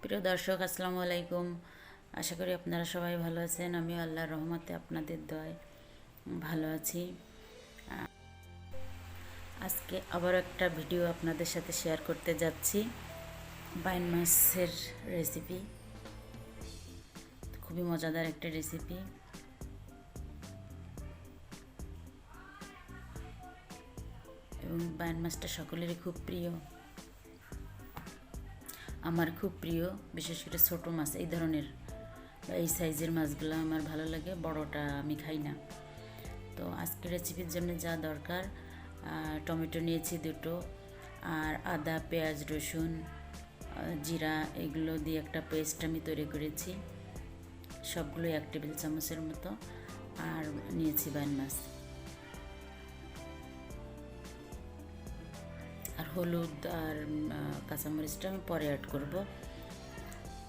প্রিয় দর্শক, আসসালামু আলাইকুম। আশা করি আপনারা সবাই ভালো আছেন। আমিও আল্লাহর রহমতে আপনাদের দয়ায় ভালো আছি। আজকে আবার একটা ভিডিও আপনাদের সাথে শেয়ার করতে যাচ্ছি। বাইন মাছের রেসিপি, খুবই মজাদার একটা রেসিপি। এবং বাইন মাছটা সকলেরই খুব প্রিয়, আমার খুব প্রিয়। বিশেষ করে ছোটো মাছ, এই ধরনের বা এই সাইজের মাছগুলো আমার ভালো লাগে, বড়টা আমি খাই না। তো আজকে রেসিপির জন্য যা দরকার, টমেটো নিয়েছি দুটো, আর আদা, পেঁয়াজ, রসুন, জিরা, এগুলো দিয়ে একটা পেস্ট আমি তৈরি করেছি, সবগুলো 1 টেবিল চামচের মতো। আর নিয়েছি বাইন মাছ, আর হলুদ আর কাঁচামরিচটা আমি পরে অ্যাড করব।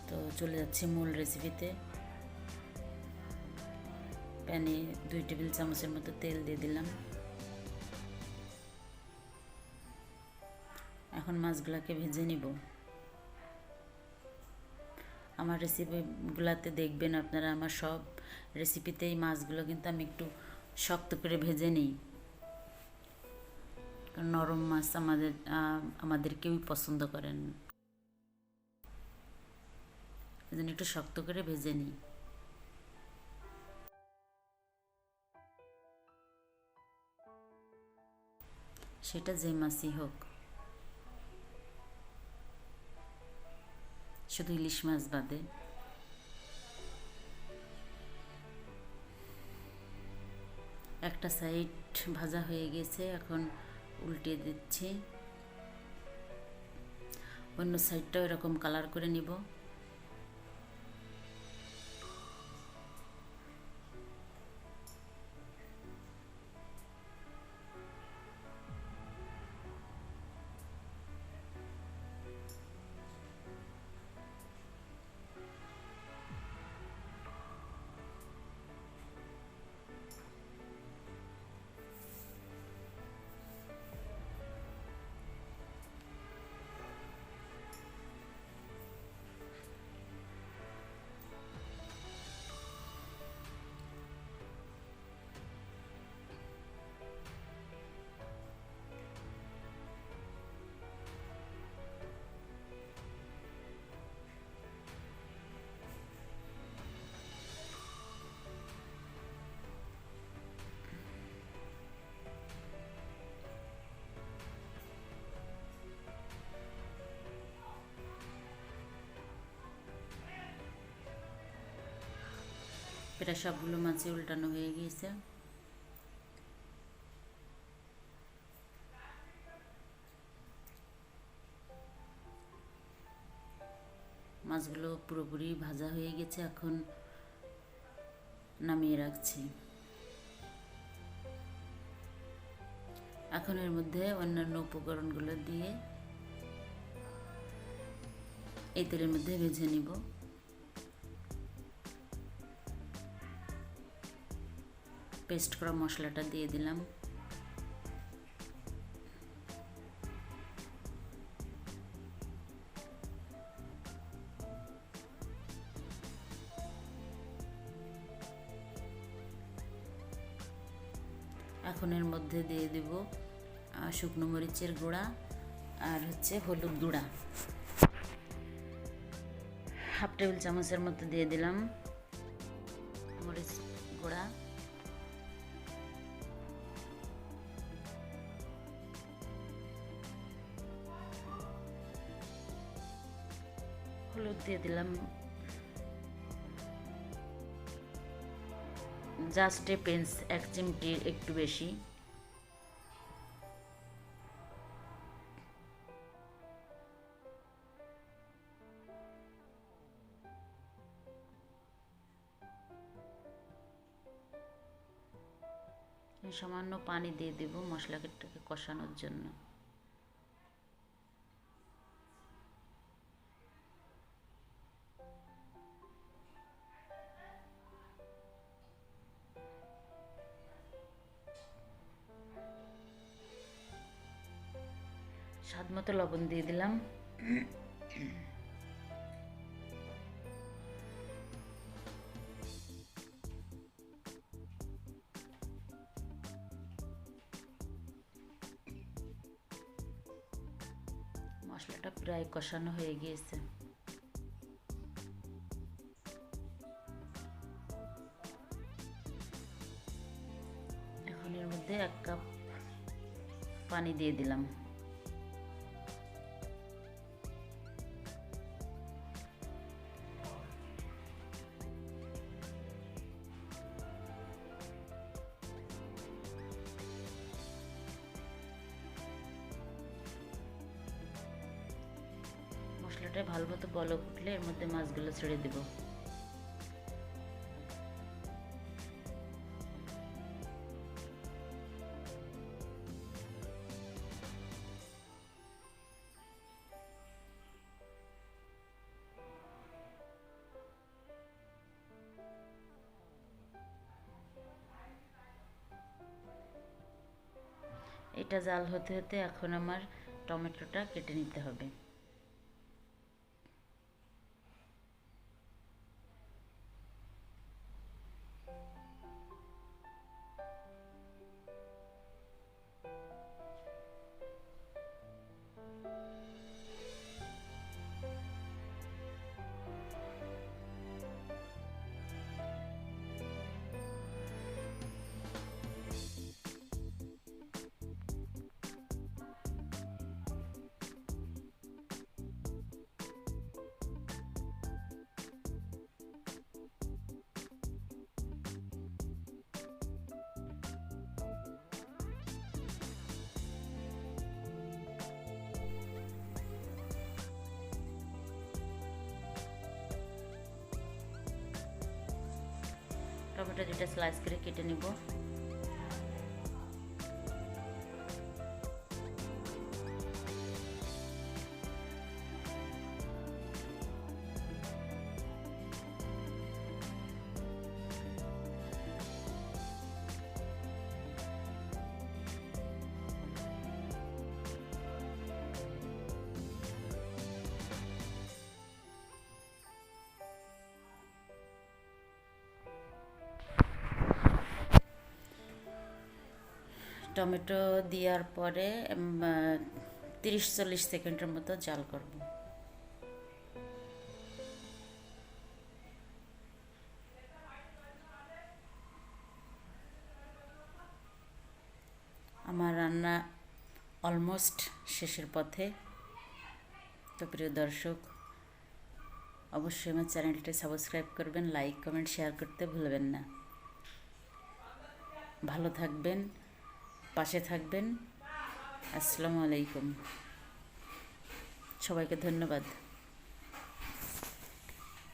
তো চলে যাচ্ছি মূল রেসিপিতে। প্যানে 2 টেবিল চামচের মতো তেল দিয়ে দিলাম। এখন মাছগুলোকে ভেজে নিব। আমার রেসিপিগুলোতে দেখবেন আপনারা, আমার সব রেসিপিতেই মাছগুলো কিন্তু আমি একটু শক্ত করে ভেজে নিই, কারণ নরম মাছ আমাদের কেউই পছন্দ করেন, এজন্য একটু শক্ত করে ভেজে নিই। সেটা যে মাছই হোক, শুধু ইলিশ মাছ বাদে। একটা সাইড ভাজা হয়ে গেছে, এখন উল্টে দিচ্ছি। অন্য সাইডটাও এরকম কালার করে নিব। প্রায় সবগুলো মাছই উল্টানো হয়ে গিয়েছে। মাছগুলো পুরোপুরি ভাজা হয়ে গেছে, এখন নামিয়ে রাখছি। এখন এর মধ্যে অন্যান্য উপকরণগুলো দিয়ে এই তেলের মধ্যে ভেজে নিব। পেস্ট করা মশলাটা দিয়ে দিলাম। এখন এর মধ্যে দিয়ে দেব শুকনো মরিচের গুঁড়া আর হলুদ গুঁড়া, 1/2 টেবিল চামচের মতো দিয়ে দিলাম মরিচ গুঁড়া। হলুদ দিয়ে দিলাম জাস্ট এ পিঞ্চ, 1 চিমটির একটু বেশি। সামান্য পানি দিয়ে দেব মশলাটাকে কষানোর জন্য। স্বাদ মতো লবণ দিয়ে দিলাম। প্রায় কষানো হয়ে গিয়েছে। এখন এর মধ্যে 1 কাপ পানি দিয়ে দিলাম। মশলাটা ভালো মতো বলক উঠলে এর মধ্যে মাছগুলো ছেড়ে দেব। এটা জাল হতে হতে এখন আমার টমেটোটা কেটে নিতে হবে। টমেটো দুটো স্লাইস করে কেটে নিব। টমেটো দেওয়ার পরে 30-40 সেকেন্ডের মতো জাল করব। আমার রান্না অলমোস্ট শেষের পথে। তো প্রিয় দর্শক, অবশ্যই আমার চ্যানেলটি সাবস্ক্রাইব করবেন, লাইক কমেন্ট শেয়ার করতে ভুলবেন না। ভালো থাকবেন, পাশে থাকবেন। আসসালামু আলাইকুম। সবাইকে ধন্যবাদ।